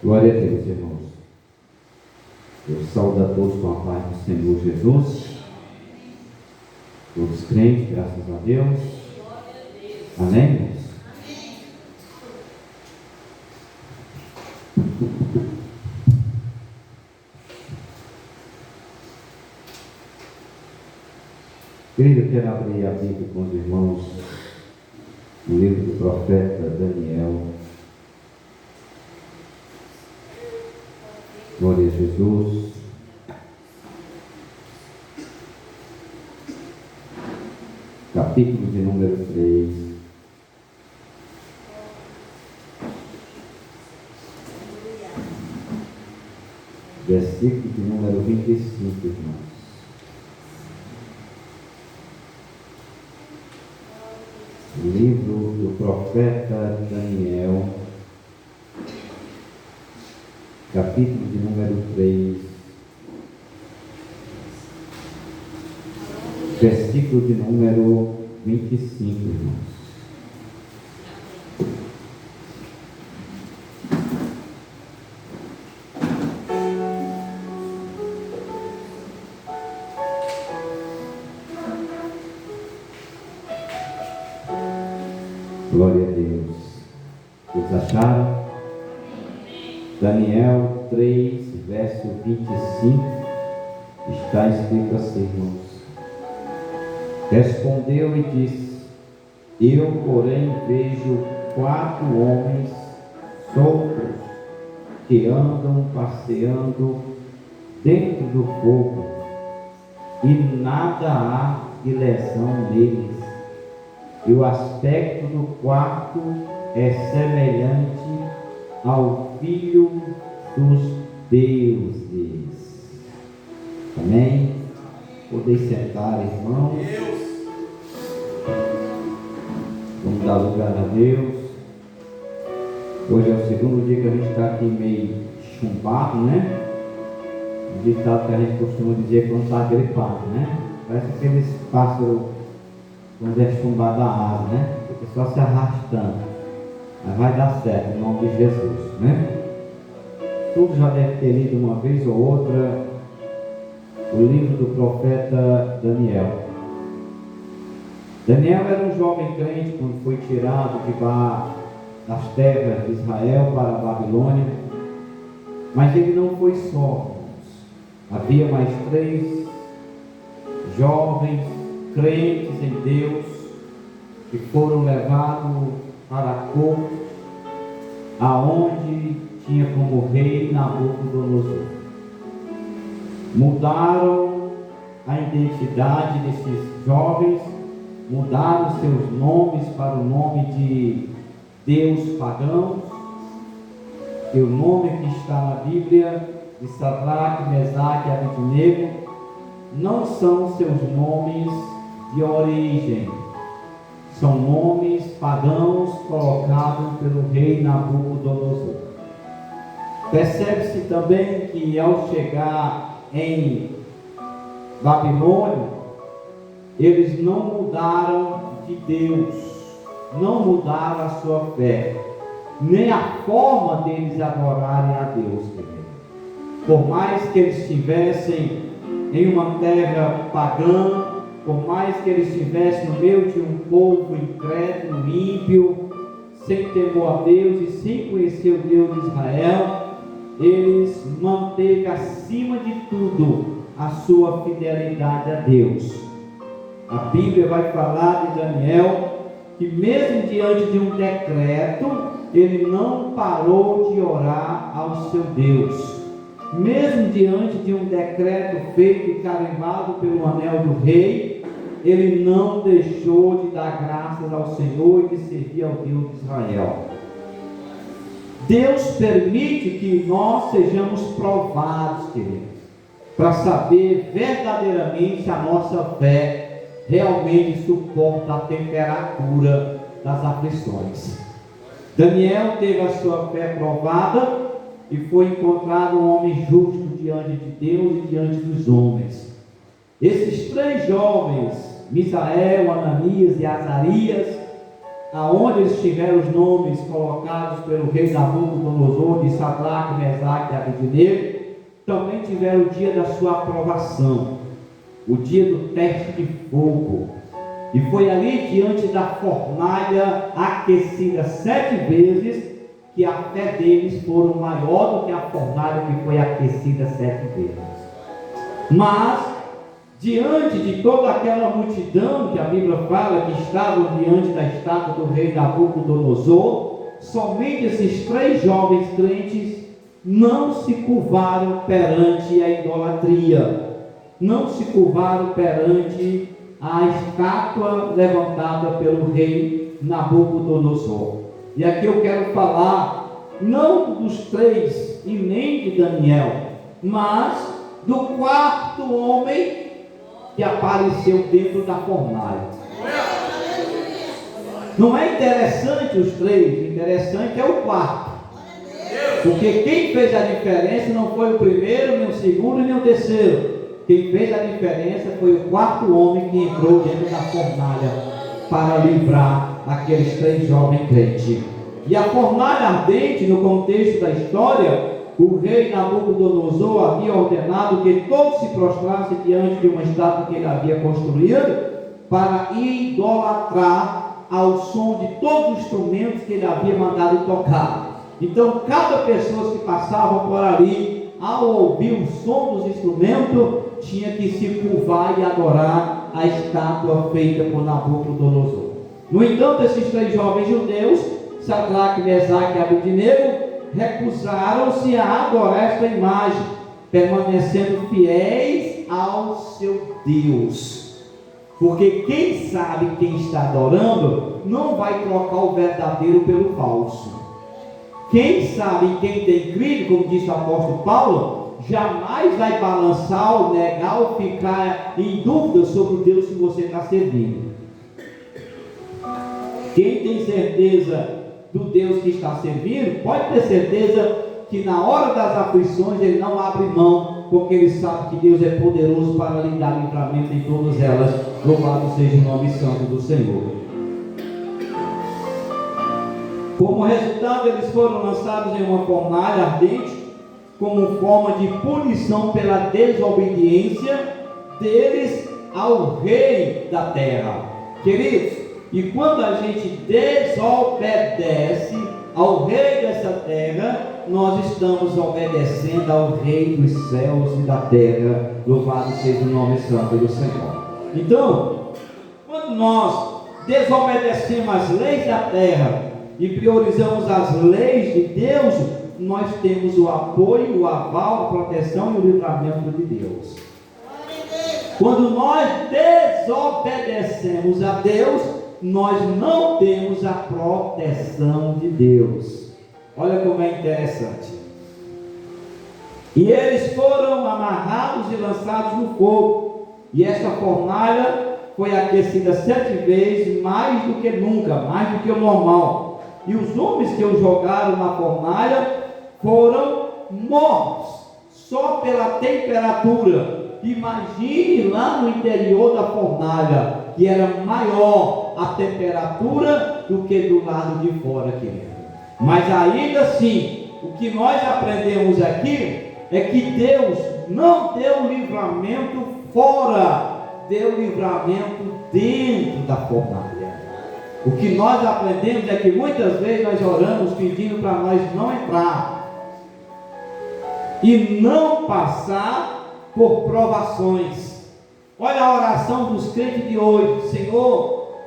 Glória a Deus, irmãos. Eu saúdo a todos com a paz do Senhor Jesus. Todos crentes, graças a Deus. Amém, irmãos? Querido, eu quero abrir a Bíblia com os irmãos no livro do profeta Daniel. Glória a Jesus. Capítulo de número 3. Versículo de número 25, irmãos. Livro do profeta Daniel, capítulo de número 3, versículo de número 25, irmãos. Glória a Deus. Vocês acharam? Daniel 3, verso 25, está escrito assim, irmãos. Respondeu e disse: eu, porém, vejo 4 homens soltos que andam passeando dentro do fogo, e nada há de lesão neles. E o aspecto do quarto é semelhante ao Filho dos deuses. Amém? Podeis sentar, irmãos. Vamos dar lugar a Deus. Hoje é o segundo dia que a gente está aqui meio chumbado, né? Um ditado que a gente costuma dizer quando está gripado, né? Parece aqueles pássaros quando é chumbado a asa, né? Fica só se arrastando. Mas vai dar certo, em nome de Jesus, né? Tudo já deve ter lido uma vez ou outra o livro do profeta Daniel. Daniel era um jovem crente quando foi tirado das terras de Israel para a Babilônia. Mas ele não foi só. Havia mais 3 jovens crentes em Deus que foram levados para a corte, aonde tinha como rei Nabucodonosor. Mudaram a identidade desses jovens, mudaram seus nomes para o nome de Deus pagãos, e o nome que está na Bíblia de Sadraque, Mesaque e Abednego não são seus nomes de origem, são nomes pagãos colocados pelo rei Nabucodonosor. Percebe-se também que ao chegar em Babilônia, eles não mudaram de Deus, não mudaram a sua fé, nem a forma deles adorarem a Deus, querido. Por mais que eles estivessem em uma terra pagã, por mais que eles estivessem no meio de um povo incrédulo, ímpio, sem temor a Deus e sem conhecer o Deus de Israel, eles manteve acima de tudo a sua fidelidade a Deus. A Bíblia vai falar de Daniel que mesmo diante de um decreto, ele não parou de orar ao seu Deus. Mesmo diante de um decreto feito e carimbado pelo anel do rei, ele não deixou de dar graças ao Senhor e de servir ao Deus de Israel. Deus permite que nós sejamos provados, queridos, para saber verdadeiramente se a nossa fé realmente suporta a temperatura das aflições. Daniel teve a sua fé provada e foi encontrado um homem justo diante de Deus e diante dos homens. Esses três jovens, Misael, Ananias e Azarias, aonde eles tiveram os nomes colocados pelo rei Nabucodonosor de Sadraque, Mesaque e Abednego, também tiveram o dia da sua aprovação, o dia do teste de fogo. E foi ali, diante da fornalha aquecida 7 vezes, que a fé deles foram maior do que a fornalha que foi aquecida 7 vezes. Mas, diante de toda aquela multidão que a Bíblia fala que estavam diante da estátua do rei Nabucodonosor, somente esses 3 jovens crentes não se curvaram perante a idolatria, não se curvaram perante a estátua levantada pelo rei Nabucodonosor. E aqui eu quero falar não dos 3 e nem de Daniel, mas do 4º homem que apareceu dentro da fornalha. Não é interessante os 3, interessante é o 4º, porque quem fez a diferença não foi o primeiro, nem o segundo, nem o terceiro. Quem fez a diferença foi o 4º homem que entrou dentro da fornalha para livrar aqueles 3 jovens crentes. E a fornalha ardente, no contexto da história, o rei Nabucodonosor havia ordenado que todos se prostrassem diante de uma estátua que ele havia construído para idolatrar ao som de todos os instrumentos que ele havia mandado tocar. Então cada pessoa que passava por ali, ao ouvir o som dos instrumentos, tinha que se curvar e adorar a estátua feita por Nabucodonosor. No entanto, esses 3 jovens judeus, Sadraque, Mesaque e Abednego, recusaram-se a adorar esta imagem, permanecendo fiéis ao seu Deus. Porque quem sabe quem está adorando não vai trocar o verdadeiro pelo falso. Quem sabe quem tem crido, como disse o apóstolo Paulo, jamais vai balançar ou negar ou ficar em dúvida sobre o Deus que você está servindo. Quem tem certeza do Deus que está servindo, pode ter certeza que na hora das aflições ele não abre mão, porque ele sabe que Deus é poderoso para lhe dar livramento em todas elas. Louvado seja o nome santo do Senhor. Como resultado, eles foram lançados em uma fornalha ardente, como forma de punição pela desobediência deles ao rei da terra. Queridos, e quando a gente desobedece ao rei dessa terra, nós estamos obedecendo ao rei dos céus e da terra. Louvado seja o nome santo do Senhor. Então, quando nós desobedecemos as leis da terra e priorizamos as leis de Deus, nós temos o apoio, o aval, a proteção e o livramento de Deus. Quando nós desobedecemos a Deus, nós não temos a proteção de Deus. Olha como é interessante. E eles foram amarrados e lançados no fogo, e esta fornalha foi aquecida 7 vezes, mais do que nunca, mais do que o normal. E os homens que o jogaram na fornalha foram mortos, só pela temperatura. Imagine lá no interior da fornalha, que era maior a temperatura do que do lado de fora, querido. Mas ainda assim, o que nós aprendemos aqui é que Deus não deu livramento fora, deu livramento dentro da fornalha. O que nós aprendemos é que muitas vezes nós oramos pedindo para nós não entrar e não passar por provações. Olha a oração dos crentes de hoje: Senhor,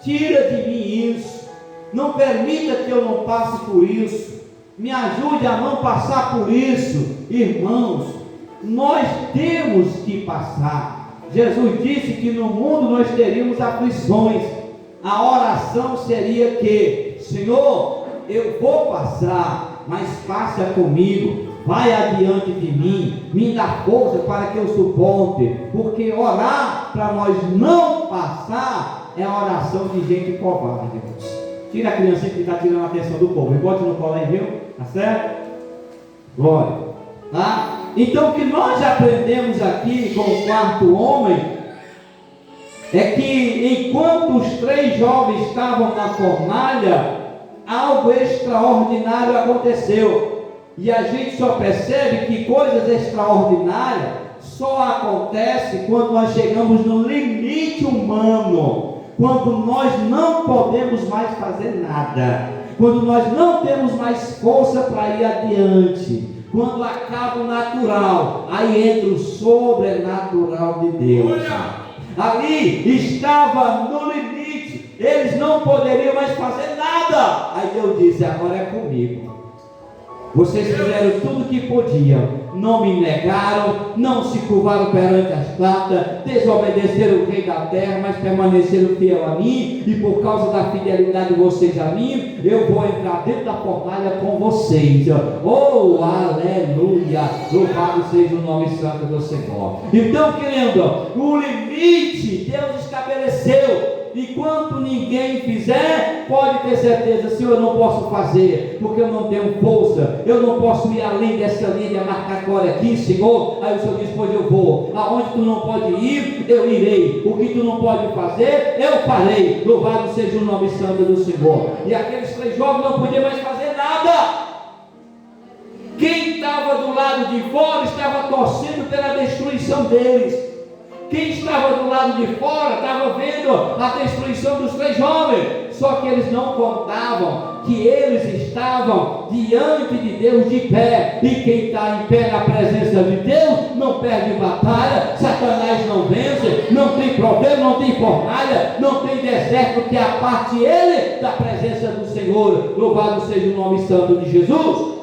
tira de mim isso, não permita que eu não passe por isso, me ajude a não passar por isso. Irmãos, nós temos que passar. Jesus disse que no mundo nós teríamos aflições. A oração seria que: Senhor, eu vou passar, mas passa comigo, vai adiante de mim, me dá força para que eu suporte, porque orar para nós não passar é a oração de gente covarde, irmãos. Tira a criancinha que está tirando a atenção do povo e bote no colo aí, viu? Tá certo? Glória. Tá? Então o que nós aprendemos aqui com o quarto homem é que enquanto os 3 jovens estavam na fornalha, algo extraordinário aconteceu. E a gente só percebe que coisas extraordinárias só acontecem quando nós chegamos no limite humano, quando nós não podemos mais fazer nada, quando nós não temos mais força para ir adiante, quando acaba o natural, aí entra o sobrenatural de Deus. Ali estava no limite, eles não poderiam mais fazer nada. Aí Deus disse: agora é comigo. Vocês fizeram tudo o que podiam, não me negaram, não se curvaram perante as pratas, desobedeceram o rei da terra, mas permaneceram fiel a mim, e por causa da fidelidade de vocês a mim, eu vou entrar dentro da fornalha com vocês. Oh, aleluia, louvado seja o nome santo do Senhor. Então, querido, o limite Deus estabeleceu. Enquanto ninguém fizer, pode ter certeza: Senhor, eu não posso fazer, porque eu não tenho força, eu não posso ir além dessa linha marcatória aqui, Senhor. Aí o Senhor diz: pois eu vou. Aonde tu não pode ir, eu irei. O que tu não pode fazer, eu farei. Louvado seja o nome santo do Senhor. E aqueles 3 jovens não podiam mais fazer nada. Quem estava do lado de fora estava torcendo pela destruição deles. Quem estava do lado de fora estava vendo a destruição dos 3 jovens. Só que eles não contavam que eles estavam diante de Deus de pé. E quem está em pé na presença de Deus não perde batalha. Satanás não vence, não tem problema, não tem fornalha, não tem deserto que aparte ele da presença do Senhor. Louvado seja o nome santo de Jesus.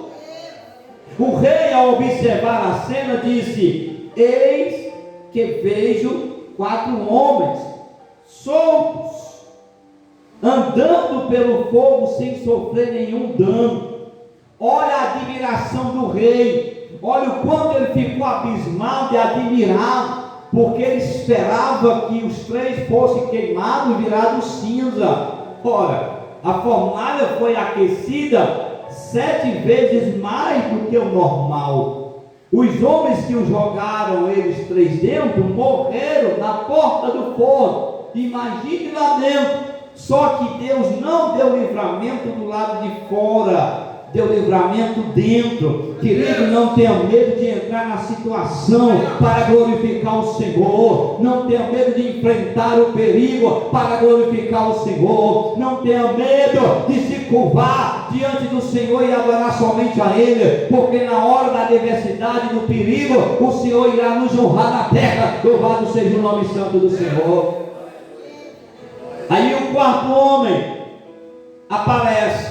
O rei, ao observar a cena, disse: eis que vejo 4 homens soltos, andando pelo fogo sem sofrer nenhum dano. Olha a admiração do rei, olha o quanto ele ficou abismado e admirado, porque ele esperava que os 3 fossem queimados e virados cinza. Ora, a fornalha foi aquecida 7 vezes mais do que o normal. Os homens que o jogaram, eles 3 dentro, morreram na porta do forno. Imagine lá dentro. Só que Deus não deu livramento do lado de fora, deu livramento dentro. Querido, não tenha medo de entrar na situação para glorificar o Senhor. Não tenha medo de enfrentar o perigo para glorificar o Senhor. Não tenha medo de se curvar diante do Senhor e adorar somente a Ele, porque na hora da adversidade, do perigo, o Senhor irá nos honrar na terra. Louvado seja o nome santo do Senhor. Aí o 4º homem aparece.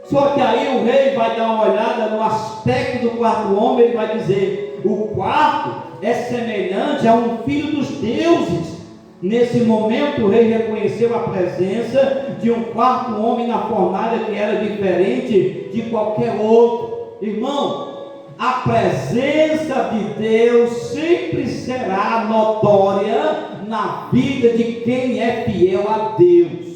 Só que aí o rei vai dar uma olhada no aspecto do 4º homem. Ele vai dizer: o 4º é semelhante a um filho dos deuses. Nesse momento o rei reconheceu a presença de um 4º homem na fornalha, que era diferente de qualquer outro. Irmão, a presença de Deus sempre será notória na vida de quem é fiel a Deus.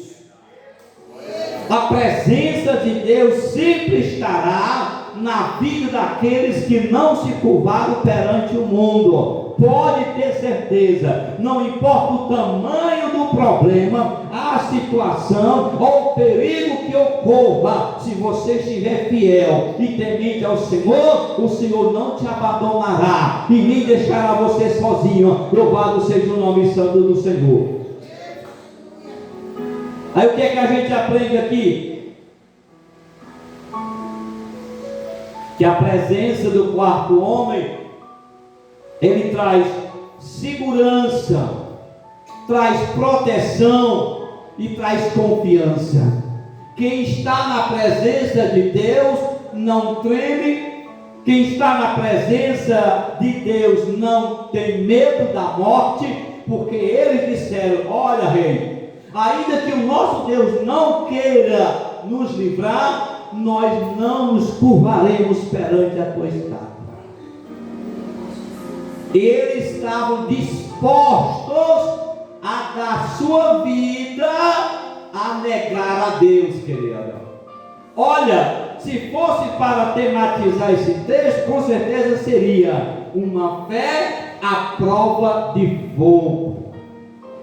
A presença de Deus sempre estará na vida daqueles que não se curvaram perante o mundo. Pode ter certeza, não importa o tamanho do problema, a situação ou o perigo que ocorra, se você estiver fiel e temente ao Senhor, o Senhor não te abandonará e nem deixará você sozinho. Louvado seja o nome santo do Senhor. Aí o que é que a gente aprende aqui? Que a presença do 4º homem, ele traz segurança, traz proteção e traz confiança. Quem está na presença de Deus não treme. Quem está na presença de Deus não tem medo da morte, porque eles disseram: olha, rei, ainda que o nosso Deus não queira nos livrar, nós não nos curvaremos perante a tua estátua. Eles estavam dispostos a dar sua vida a negar a Deus, querido. Olha, se fosse para tematizar esse texto, com certeza seria uma fé à prova de fogo.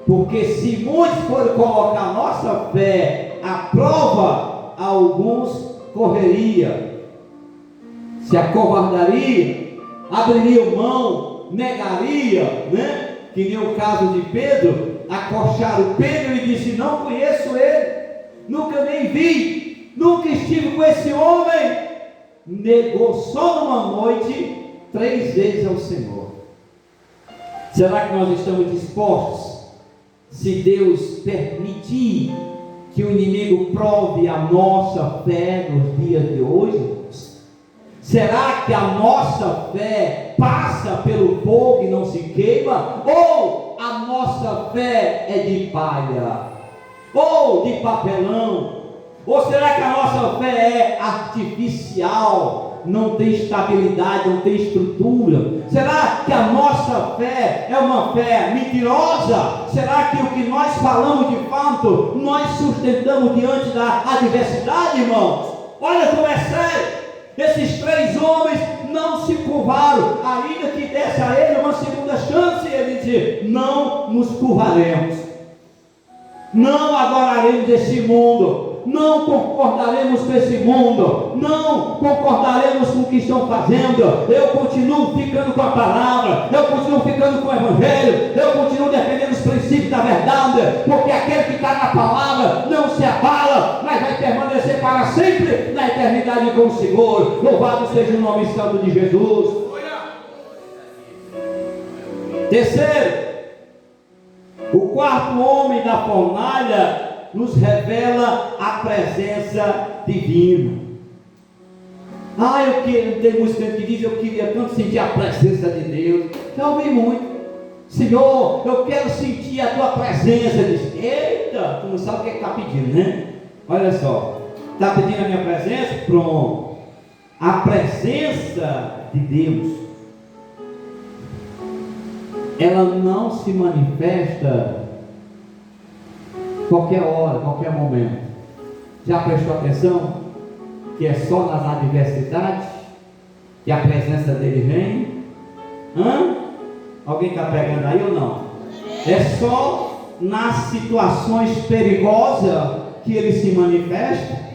Porque se muitos forem colocar nossa fé à prova, alguns correria, se acovardaria, abriria mão, negaria, né? Que nem o caso de Pedro. Acocharam Pedro e disse: não conheço ele, nunca nem vi, nunca estive com esse homem. Negou só numa noite 3 vezes ao Senhor. Será que nós estamos dispostos, se Deus permitir, que o inimigo prove a nossa fé nos dias de hoje? Será que a nossa fé passa pelo fogo e não se queima? Ou a nossa fé é de palha? Ou de papelão? Ou será que a nossa fé é artificial? Não tem estabilidade, não tem estrutura? Será que a nossa fé é uma fé mentirosa? Será que o que nós falamos de fato, nós sustentamos diante da adversidade, irmãos? Olha como é sério. Esses 3 homens não se curvaram, ainda que desse a ele uma segunda chance. Ele disse: não nos curvaremos, não adoraremos esse mundo, não concordaremos com esse mundo, não concordaremos com o que estão fazendo. Eu continuo ficando com a palavra, eu continuo ficando com o evangelho, eu continuo defendendo os princípios da verdade, porque aquele que está na palavra não se abala, mas vai permanecer para sempre na eternidade com o Senhor. Louvado seja o nome santo de Jesus. Terceiro, o 4º homem da fornalha nos revela a presença divina. Tem música que diz: eu queria tanto sentir a presença de Deus. Já ouvi muito: Senhor, eu quero sentir a tua presença. Diz: eita, tu não sabe o que está pedindo, né? Olha só, está pedindo a minha presença? Pronto. A presença de Deus, ela não se manifesta qualquer hora, qualquer momento. Já prestou atenção que é só nas adversidades que a presença dele vem? Alguém está pegando aí ou não? É só nas situações perigosas que ele se manifesta?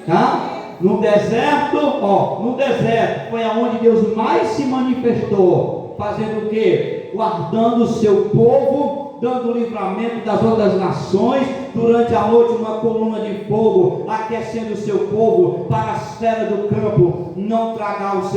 Tá? No deserto, no deserto foi aonde Deus mais se manifestou, fazendo o quê? Guardando o seu povo, dando livramento das outras nações. Durante a noite uma coluna de fogo, aquecendo o seu povo para as feras do campo não tragar os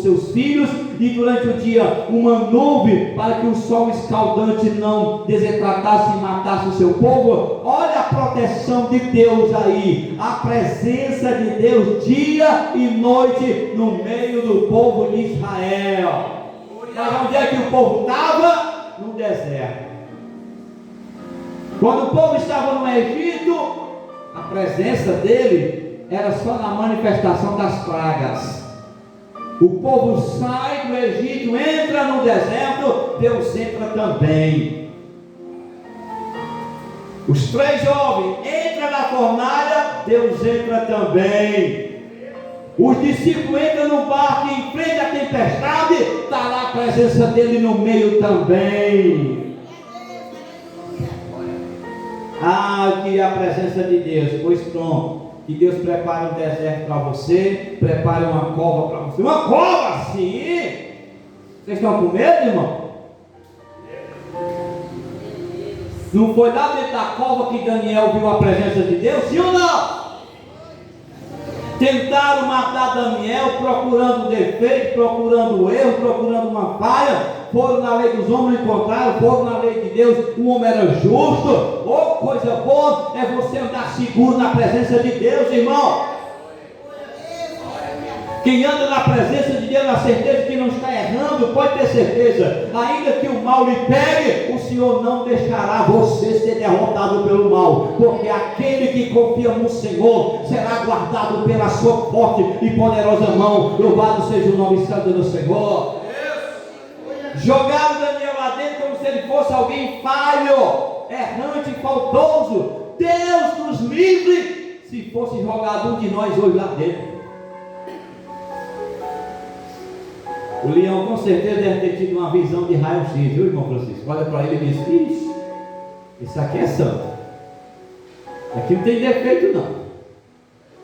seus filhos, e durante o dia uma nuvem para que o sol escaldante não desidratasse e matasse o seu povo. Olha a proteção de Deus aí, a presença de Deus dia e noite no meio do povo de Israel. Mas onde é que o povo estava? No deserto. Quando o povo estava no Egito, a presença dele era só na manifestação das pragas. O povo sai do Egito, entra no deserto, Deus entra também. Os 3 jovens entram na fornalha, Deus entra também. Os discípulos entram no barco e enfrentam a tempestade, está lá a presença dele no meio também. Eu queria a presença de Deus. Pois pronto, que Deus prepare um deserto para você, prepare uma cova para você. Uma cova, sim! Vocês estão com medo, irmão? Não foi lá dentro da cova que Daniel viu a presença de Deus, sim ou não? Tentaram matar Daniel, procurando defeito, procurando erro, procurando uma falha. Foram na lei dos homens, encontraram. Foram na lei de Deus, o homem era justo. Coisa boa é você andar seguro na presença de Deus, irmão. Quem anda na presença de Deus, na certeza que não está errando, pode ter certeza, ainda que o mal lhe pegue, o Senhor não deixará você ser derrotado pelo mal, porque aquele que confia no Senhor será guardado pela sua forte e poderosa mão. Louvado seja o nome santo do Senhor. Jogaram Daniel lá dentro como se ele fosse alguém falho, errante, faltoso. Deus nos livre. se fosse jogado um de nós hoje lá dentro. O leão com certeza deve ter tido uma visão de raio-x, viu, irmão Francisco? Olha para ele e diz: ixi, isso aqui é santo. Aqui não tem defeito não.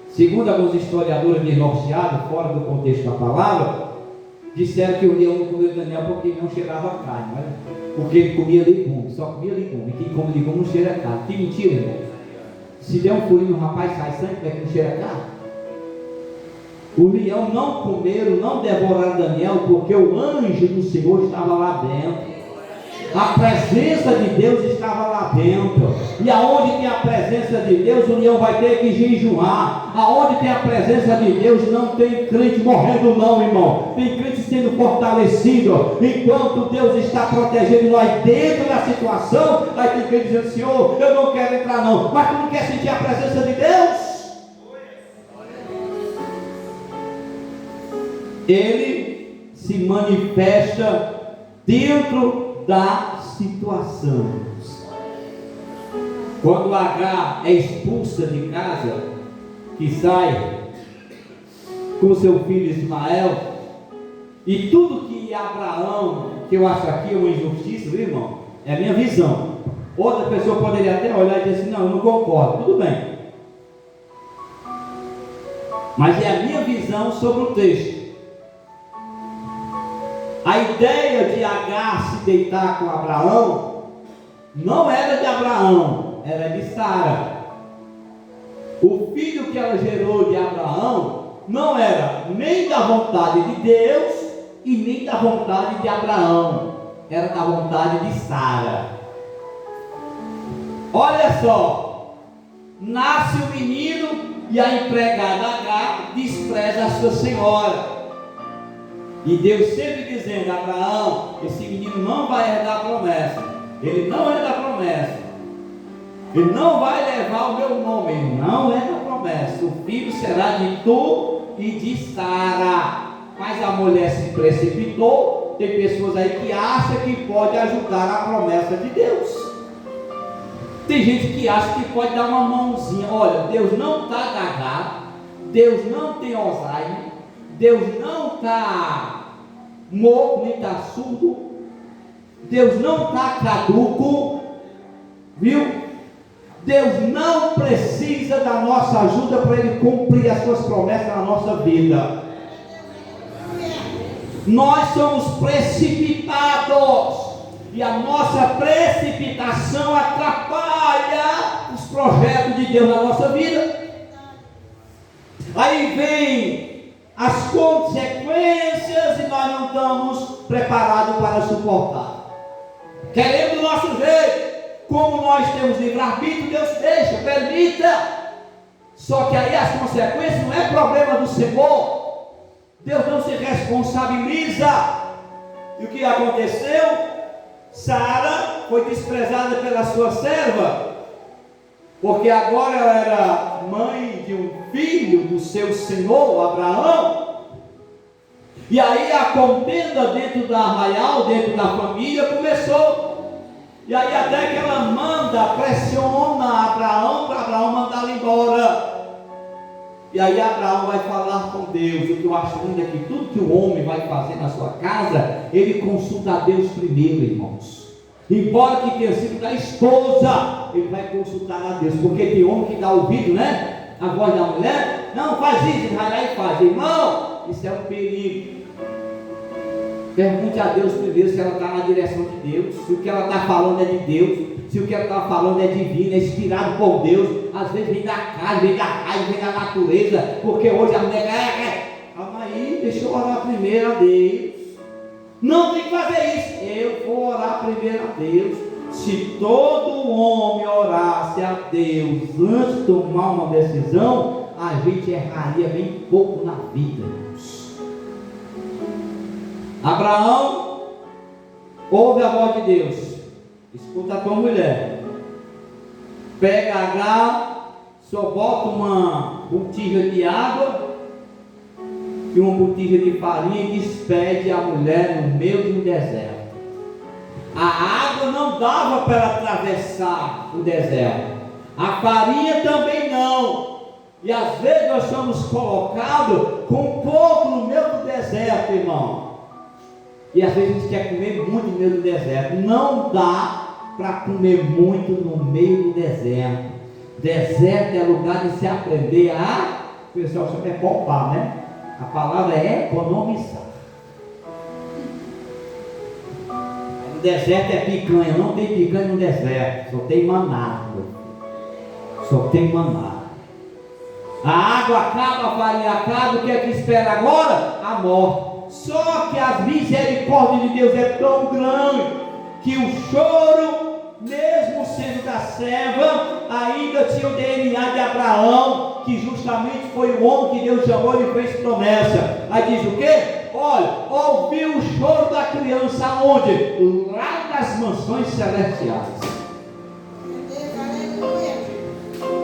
Segundo alguns historiadores desnorteados, fora do contexto da palavra, disseram que o leão não comeu Daniel porque ele não cheirava carne, né? Porque ele comia legume, só comia legume. E quem come legume não cheira carne. Que mentira, irmão. Se der um furinho no rapaz, sai sangue, como é que não cheira carne? O leão não comeram, não devoraram Daniel, porque o anjo do Senhor estava lá dentro. A presença de Deus estava lá dentro. E aonde tem a presença de Deus, o leão vai ter que jejuar. Aonde tem a presença de Deus, não tem crente morrendo não, irmão. Tem crente sendo fortalecido. Enquanto Deus está protegendo nós dentro da situação, aí tem crente dizendo: Senhor, eu não quero entrar não. Mas tu não quer sentir a presença de Deus? Ele se manifesta dentro da situação. Quando Agar é expulsa de casa, que sai com seu filho Ismael, e tudo que Abraão, que eu acho aqui uma injustiça, viu, irmão? É a minha visão. Outra pessoa poderia até olhar e dizer assim: não, eu não concordo, tudo bem. Mas é a minha visão sobre o texto. A ideia de Agar se deitar com Abraão não era de Abraão, era de Sara. O filho que ela gerou de Abraão não era nem da vontade de Deus e nem da vontade de Abraão, era da vontade de Sara. Olha só, nasce o menino e a empregada Agar despreza a sua senhora. E Deus sempre dizendo: Abraão, esse menino não vai herdar a promessa. Ele não é da promessa. Ele não vai levar o meu nome. Ele não é da promessa. O filho será de tu e de Sara. Mas a mulher se precipitou. Tem pessoas aí que acham que pode ajudar a promessa de Deus. Tem gente que acha que pode dar uma mãozinha. Olha, Deus não está gagado. Deus não tem Alzheimer. Deus não está morto, nem está surdo. Deus não está caduco, viu? Deus não precisa da nossa ajuda para Ele cumprir as suas promessas na nossa vida. Nós somos precipitados, e a nossa precipitação atrapalha os projetos de Deus na nossa vida. Aí vem as consequências e nós não estamos preparados para suportar. Querendo do nosso jeito. Como nós temos livre-arbítrio, Deus deixa, permita. Só que aí as consequências não é problema do Senhor. Deus não se responsabiliza. E o que aconteceu? Sara foi desprezada pela sua serva, porque agora ela era mãe de um filho do seu senhor Abraão. E aí a contenda dentro da arraial, dentro da família, começou. E aí até que ela pressiona Abraão para Abraão mandá-la embora. E aí Abraão vai falar com Deus. O que eu acho lindo é que tudo que o homem vai fazer na sua casa, ele consulta a Deus primeiro, irmãos. Embora que tenha sido da esposa, ele vai consultar a Deus. Porque tem homem que dá ouvido, né? A voz da mulher. Não, faz isso, ele vai lá e faz. Irmão, isso é um perigo. Pergunte a Deus primeiro se ela está na direção de Deus, se o que ela está falando é de Deus, se o que ela está falando é divino, é inspirado por Deus. Às vezes vem da carne, vem da raiva, vem da natureza, porque hoje a mulher calma aí, deixa eu orar primeiro a Deus. Não tem que fazer isso. Eu vou orar primeiro a Deus. Se todo homem orasse a Deus antes de tomar uma decisão, a gente erraria bem pouco na vida. Abraão ouve a voz de Deus. Escuta a tua mulher. Pega Agar, só bota uma botija de água e uma botija de farinha e despede a mulher no meio de um deserto. A água não dava para ela atravessar o deserto. A farinha também não. E às vezes nós somos colocados com pouco no meio do deserto, irmão. E às vezes a gente quer comer muito no meio do deserto. Não dá para comer muito no meio do deserto. Deserto é lugar de se aprender a... O pessoal chama é poupar, né? A palavra é economizar. No deserto é picanha. Não tem picanha no deserto. Só tem maná. Só tem maná. A água acaba, a farinha acaba. O que é que espera agora? A morte. Só que as misericórdias de Deus é tão grande que o choro, mesmo sendo da serva, ainda tinha o DNA de Abraão, que justamente foi o homem que Deus chamou e fez promessa. Aí diz o quê? Olha, ouviu o choro da criança onde? Lá nas mansões celestiais.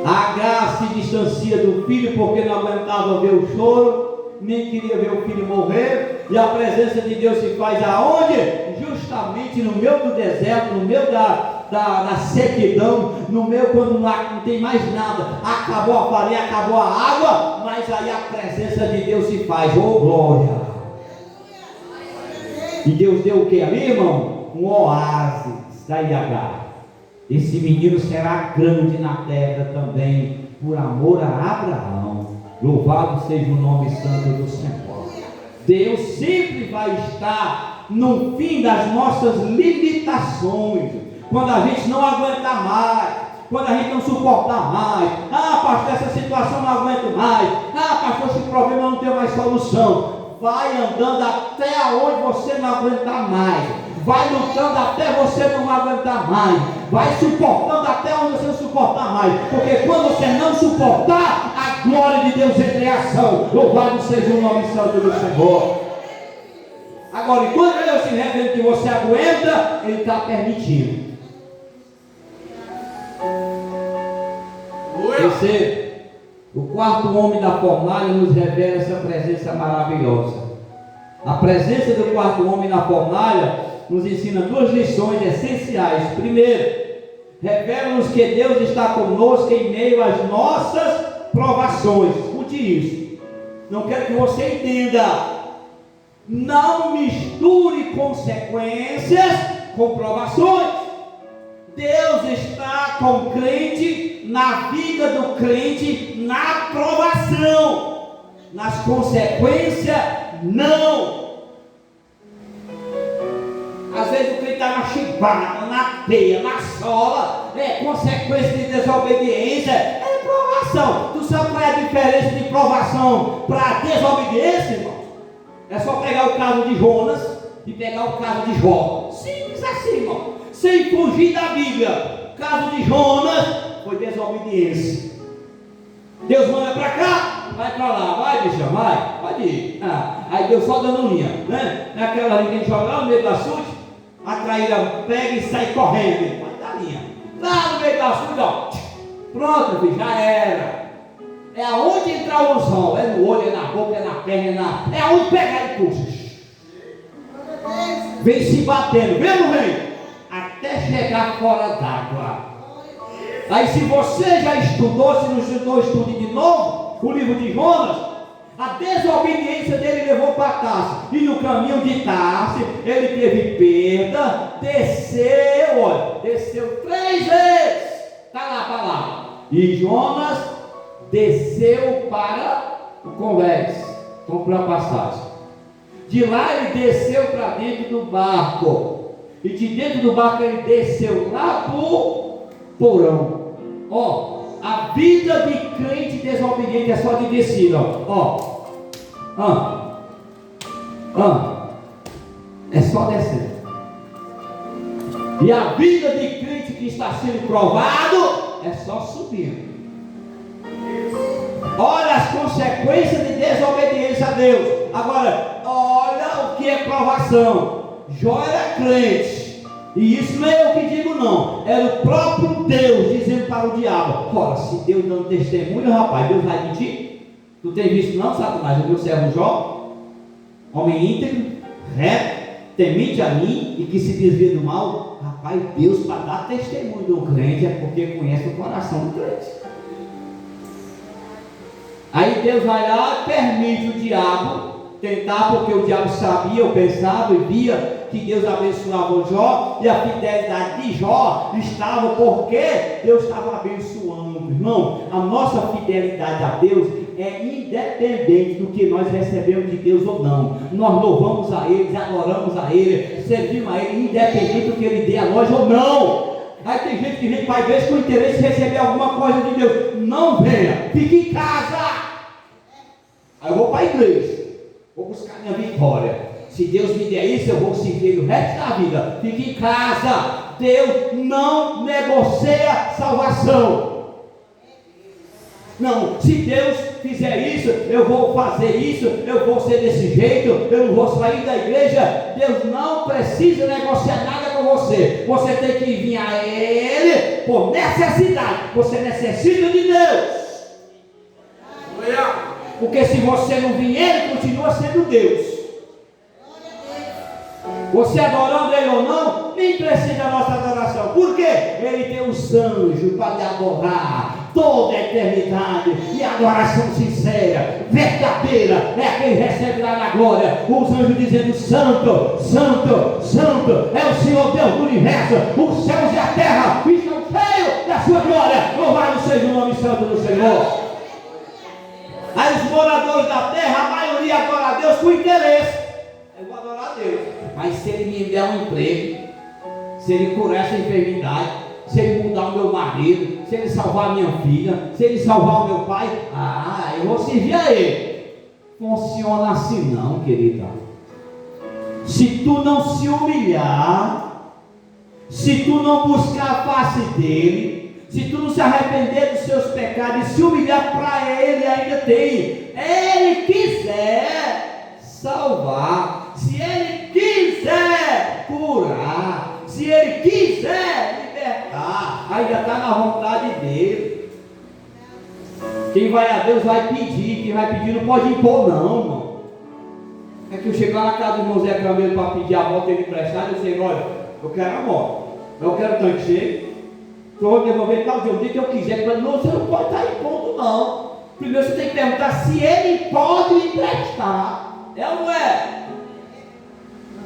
Agar se distancia do filho porque não aguentava ver o choro, nem queria ver o filho morrer, e a presença de Deus se faz aonde? Justamente no meio do deserto, no meio da sequidão, no meio quando não tem mais nada, acabou a farinha, acabou a água, mas aí a presença de Deus se faz, oh glória! E Deus deu o que ali, irmão? Um oásis da Agar. Esse menino será grande na terra também, por amor a Abraão. Louvado seja o nome santo do Senhor. Deus sempre vai estar no fim das nossas limitações. Quando a gente não aguenta mais, quando a gente não suportar mais. Ah, pastor, essa situação não aguento mais. Ah, pastor, esse problema não tem mais solução. Vai andando até onde você não aguentar mais. Vai lutando até você não aguentar mais. Vai suportando até onde você não suportar mais. Porque quando você não suportar, a glória de Deus entra em ação. Louvado seja o nome santo do Senhor. Agora, enquanto Deus se revela que você aguenta, Ele está permitindo. Terceiro, o quarto homem da fornalha nos revela essa presença maravilhosa. A presença do quarto homem na fornalha nos ensina duas lições essenciais. Primeiro, revela-nos que Deus está conosco em meio às nossas provações. Escute isso. Não quero que você entenda. Não misture consequências com provações. Deus está com o crente, na vida do crente, na provação. Nas consequências, não. Às vezes o crente está na chibata, na teia, na sola. É consequência de desobediência. É provação. Tu sabe qual é a diferença de provação para desobediência, irmão? É só pegar o caso de Jonas e pegar o caso de Jó. Simples assim, irmão. Sem fugir da Bíblia. O caso de Jonas foi desobediência. Deus manda para cá, vai para lá, vai, bicho, vai, pode ir. Aí Deus só dando linha, né? Naquela linha que a gente joga lá no meio da açude, a traíra pega e sai correndo, pode dar linha. Lá no meio da açude, ó, pronto, filho, já era. É aonde entrar o anzol, é no olho, é na boca, é na perna, é aonde pegar e puxa. Vem se batendo, vem, não vem? Até chegar fora d'água. Aí se você já estudou, se não estudou, estude de novo o livro de Jonas. A desobediência dele levou para Tarso. E no caminho de Tarso, ele teve perda, desceu, olha, desceu 3 vezes. Está lá a palavra. E Jonas desceu para o convés. Comprou a passagem. De lá ele desceu para dentro do barco. E de dentro do barco ele desceu lá para o porão. Ó, a vida de crente desobediente é só de descida, ó. É só descer. E a vida de crente que está sendo provado é só subir. Olha as consequências de desobediência a Deus. Agora, olha o que é provação. Jó era crente. E isso não é eu que digo, não. Era o próprio Deus dizendo para o diabo: ora, se Deus dando testemunho, rapaz, Deus vai mentir? Tu tem visto não, Satanás, o meu servo Jó? Homem íntegro, reto, temente a mim e que se desvia do mal. Rapaz, Deus, para dar testemunho do crente, é porque conhece o coração do crente. Aí Deus vai lá, permite o diabo tentar, porque o diabo sabia, eu pensava e via que Deus abençoava o Jó, e a fidelidade de Jó estava porque Deus estava abençoando. Irmão, a nossa fidelidade a Deus é independente do que nós recebemos de Deus ou não. Nós louvamos a Ele, adoramos a Ele, servimos a Ele, independente do que Ele dê a nós ou não. Aí tem gente que vem para a igreja com interesse em receber alguma coisa de Deus. Não venha, fique em casa. Aí eu vou para a igreja, vou buscar minha vitória. Se Deus me der isso, eu vou seguir o resto da vida. Fique em casa. Deus não negocia salvação. Não, se Deus fizer isso, eu vou fazer isso, eu vou ser desse jeito, eu não vou sair da igreja. Deus não precisa negociar nada com você. Você tem que vir a Ele por necessidade. Você necessita de Deus. Porque se você não vir, Ele continua sendo Deus. Você adorando Ele ou não, nem precisa da nossa adoração. Por quê? Ele tem os anjos para lhe adorar toda a eternidade. E a adoração sincera, verdadeira, é quem recebe lá na glória. Os anjos dizendo: Santo, Santo, Santo é o Senhor Deus do universo. Os céus e a terra estão cheios da sua glória. Louvado seja o nome santo do Senhor. Aí os moradores da terra, a maioria adora a Deus com interesse. Eu vou adorar a Deus. Mas se Ele me der um emprego, se Ele curar essa enfermidade, se Ele mudar o meu marido, se Ele salvar a minha filha, se Ele salvar o meu pai, eu vou servir a Ele. Funciona assim não, querida. Se tu não se humilhar, se tu não buscar a face dEle, se tu não se arrepender dos seus pecados e se humilhar para Ele, ainda tem. Ele quiser salvar, se Ele quiser curar, se Ele quiser libertar, ainda está na vontade dEle. Quem vai a Deus vai pedir, quem vai pedir não pode impor não, irmão. É que eu chegar na casa do irmão Zé Camelo para pedir a moto dele emprestada, eu sei: olha, eu quero a moto, eu quero o tanque cheio, eu vou devolver tal dia, o dia que eu quiser. Mas não, você não pode estar impondo não. Primeiro você tem que perguntar se ele pode lhe emprestar. É ou não é?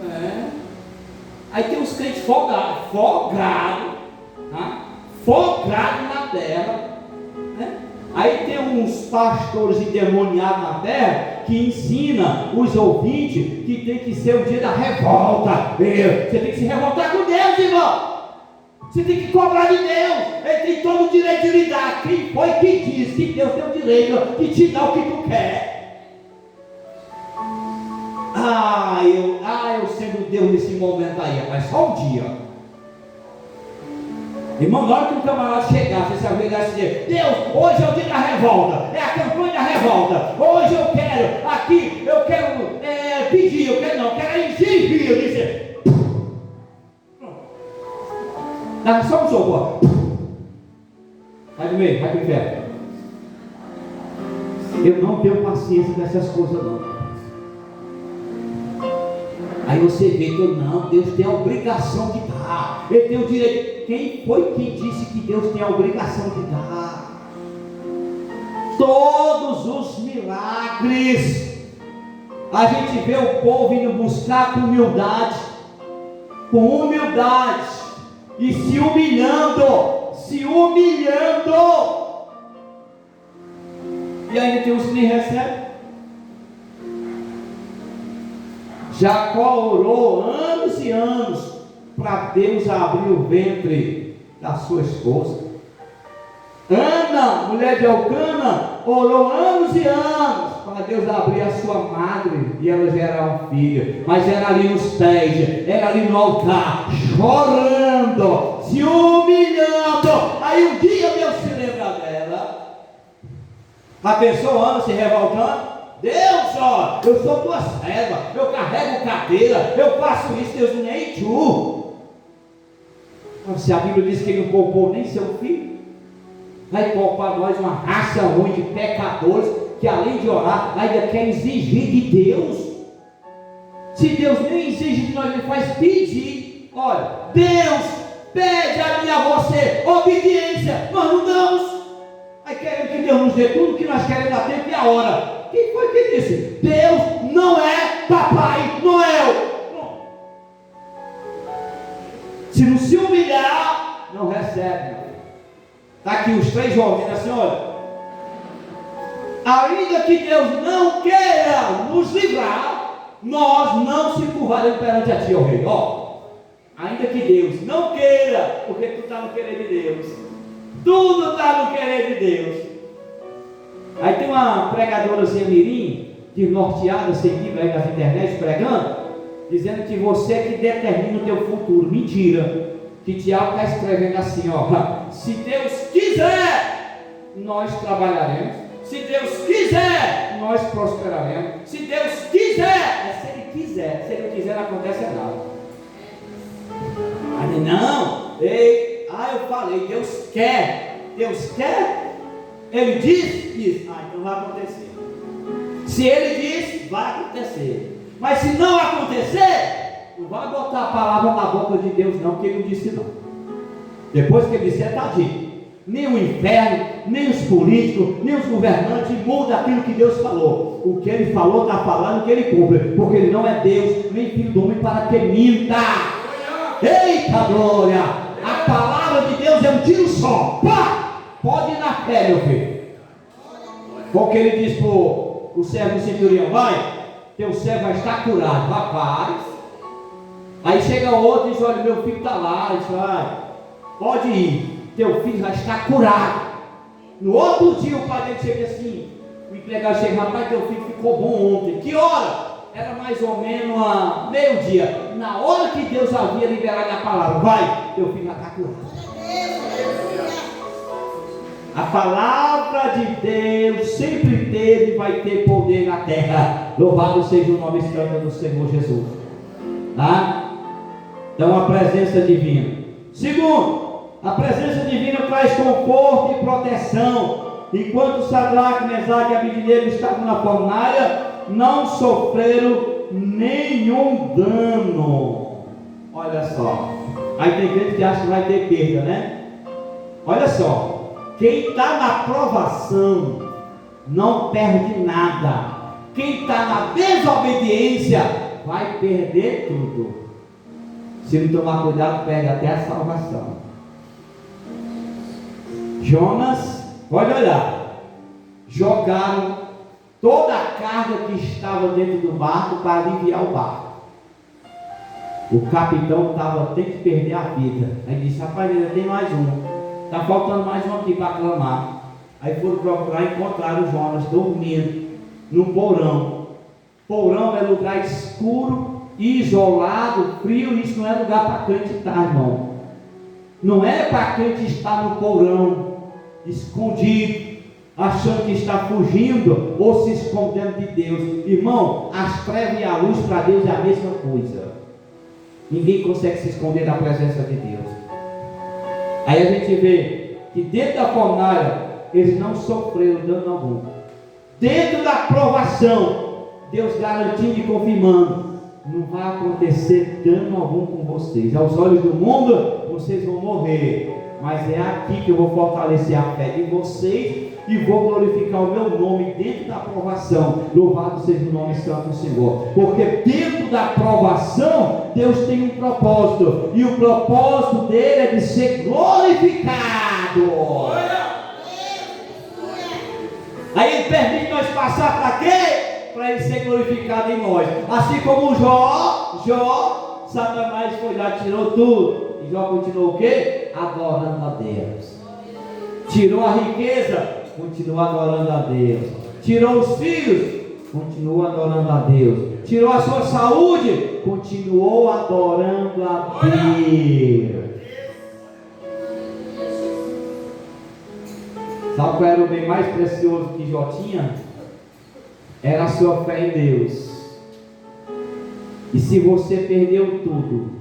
É. Aí tem os crentes folgados na terra, né? Aí tem uns pastores endemoniados na terra que ensina os ouvintes que tem que ser o dia da revolta. Você tem que se revoltar com Deus, irmão. Você tem que cobrar de Deus. Ele tem todo o direito de lhe dar. Quem foi que disse que Deus tem o direito de te dar o que tu quer? Eu sendo Deus nesse momento aí, mas só um dia. Irmão, na hora que um camarada chegar, você se ajoelhar e dizer: Deus, hoje é o dia da revolta, é a campanha da revolta. Hoje eu quero pedir, eu quero exigir. Eu disse: dá só um soco. Vai do meio, vai pro inferno. Eu não tenho paciência dessas coisas não. Aí você vê que não, Deus tem a obrigação de dar. Ele tem o direito. Quem foi que disse que Deus tem a obrigação de dar? Todos os milagres a gente vê o povo indo buscar com humildade e se humilhando. E ainda tem os que nem recebem. Jacó orou anos e anos para Deus abrir o ventre da sua esposa. Ana, mulher de Elcana, orou anos e anos para Deus abrir a sua madre e ela gerar um filho. Mas era ali nos pés, era ali no altar, chorando, se humilhando. Aí um dia Deus se lembra dela. A pessoa anda se revoltando. Deus, ó, eu sou tua serva, eu carrego cadeira, eu faço isso, Deus, nem tu. Se a Bíblia diz que ele não poupou nem seu filho, vai poupar nós uma raça ruim de pecadores, que além de orar, ainda quer exigir de Deus. Se Deus nem exige de nós, ele faz pedir. Olha, Deus pede a mim e a você obediência, nós não damos. Aí querendo que Deus nos dê tudo que nós queremos a tempo e a hora. Quem foi que disse? Deus não é Papai Noel. Se não se humilhar, não recebe. Está aqui os 3 jovens, assim, olha. Ainda que Deus não queira nos livrar, nós não se curvaremos perante a ti, ó rei. Ó, ainda que Deus não queira, porque tu está no querer de Deus. Tudo está no querer de Deus. Aí tem uma pregadorazinha mirim, desnorteada, sem Bíblia aí nas internet, pregando, dizendo que você é que determina o teu futuro. Mentira. Que Tiago está escrevendo assim, ó. Se Deus quiser, nós trabalharemos. Se Deus quiser, nós prosperaremos. Se Deus quiser, se Ele quiser. Se Ele não quiser, não acontece nada. Aí não, eu falei, Deus quer. Deus quer? Ele diz, então vai acontecer. Se Ele diz, vai acontecer. Mas se não acontecer, não vai botar a palavra na boca de Deus não, porque Ele não disse não. Depois que Ele disser, está dito. Nem o inferno, nem os políticos, nem os governantes mudam aquilo que Deus falou. O que Ele falou, está falando, que Ele cumpre. Porque Ele não é Deus, nem filho do homem para que minta. Eita glória! A palavra de Deus é um tiro só. Pá! Pode ir na fé, meu filho. Porque Ele diz para o servo do centurião: vai, teu servo vai estar curado. Rapaz. Aí chega o outro e diz: olha, meu filho está lá. Ele diz: vai, pode ir, teu filho vai estar curado. No outro dia o pai dele chega assim, o empregado chega: rapaz, teu filho ficou bom ontem. Que hora? Era mais ou menos a meio-dia. Na hora que Deus havia liberado a palavra: vai, teu filho vai estar curado. A palavra de Deus sempre teve e vai ter poder na terra. Louvado seja o nome santo do Senhor Jesus. Tá? Então, a presença divina. Segundo, a presença divina traz conforto e proteção. Enquanto Sadraque, Mesaque e Abednego estavam na fornalha, não sofreram nenhum dano. Olha só. Aí tem gente que acha que vai ter perda, né? Olha só. Quem está na provação não perde nada. Quem está na desobediência vai perder tudo. Se não tomar cuidado, perde até a salvação. Jonas, pode olhar, jogaram toda a carga que estava dentro do barco para aliviar o barco. O capitão estava, tem que perder a vida. Aí disse: rapaz, ainda tem mais um. Está faltando mais um aqui para clamar. Aí foram procurar e encontraram o Jonas dormindo num porão. Porão é lugar escuro, isolado, frio. Isso não é lugar para crente estar, irmão. Não é para crente estar no porão, escondido, achando que está fugindo ou se escondendo de Deus. Irmão, as trevas e a luz para Deus é a mesma coisa. Ninguém consegue se esconder da presença de Deus. Aí a gente vê que dentro da fornalha eles não sofreram dano algum. Dentro da provação, Deus garantindo e confirmando: não vai acontecer dano algum com vocês. Aos olhos do mundo, vocês vão morrer. Mas é aqui que eu vou fortalecer a fé de vocês e vou glorificar o meu nome dentro da provação. Louvado seja o nome santo do Senhor. Porque dentro da provação, Deus tem um propósito. E o propósito dele é de ser glorificado. Aí ele permite nós passar para quê? Para ele ser glorificado em nós. Assim como Jó, Satanás foi lá, tirou tudo. E Jó continuou o quê? Adorando a Deus. Tirou a riqueza, continua adorando a Deus. Tirou os filhos, continua adorando a Deus. Tirou a sua saúde, continuou adorando a Deus. Sabe qual era o bem mais precioso que Jó tinha? Era a sua fé em Deus. E se você perdeu tudo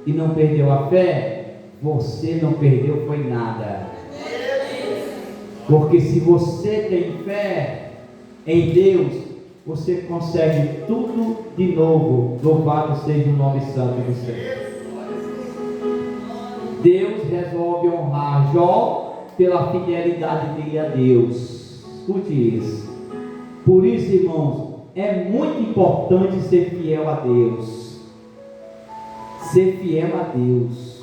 e não perdeu a fé, você não perdeu foi nada. Porque se você tem fé em Deus, você consegue tudo de novo. Louvado seja o nome santo do Senhor. Deus resolve honrar Jó pela fidelidade dele a Deus. Escute isso. Por isso, irmãos, é muito importante ser fiel a Deus. Ser fiel a Deus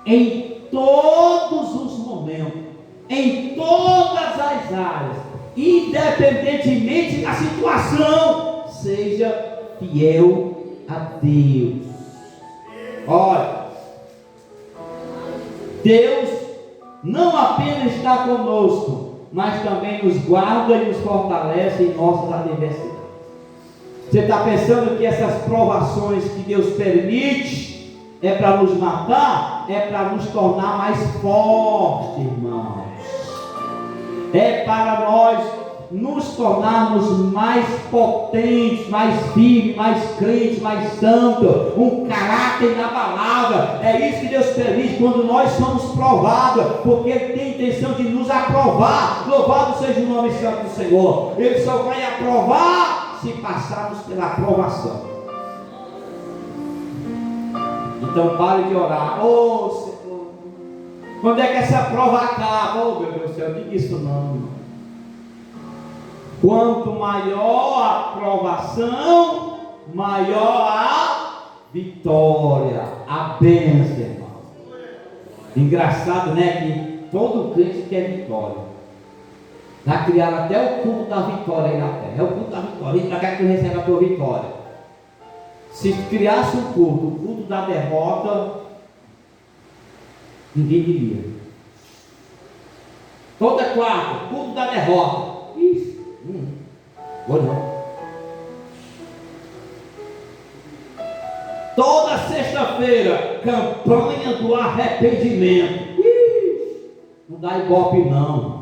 em todos os momentos, em todas as áreas, independentemente da situação. Seja fiel a Deus. Olha, Deus não apenas está conosco, mas também nos guarda e nos fortalece em nossas adversidades. Você está pensando que essas provações que Deus permite é para nos matar? É para nos tornar mais fortes, irmãos. É para nós nos tornarmos mais potentes, mais firmes, mais crentes, mais santos, um caráter inabalável. É isso que Deus permite quando nós somos provados, porque Ele tem a intenção de nos aprovar. Louvado seja o nome santo do Senhor. Ele só vai aprovar se passarmos pela aprovação. Então pare de orar: ô Senhor, quando é que essa prova acaba? Ô meu Deus do céu, diga isso não. Quanto maior a provação, maior a vitória, a bênção, irmão. Engraçado, né? Que todo crente quer vitória. Já criaram até o culto da vitória aí na terra. É o culto da vitória. Vem para cá que tu recebe a tua vitória. Se criasse um culto, o culto da derrota, ninguém diria. Toda quarta, culto da derrota. Isso. Ou não. Toda sexta-feira, campanha do arrependimento. Não dá ibope não.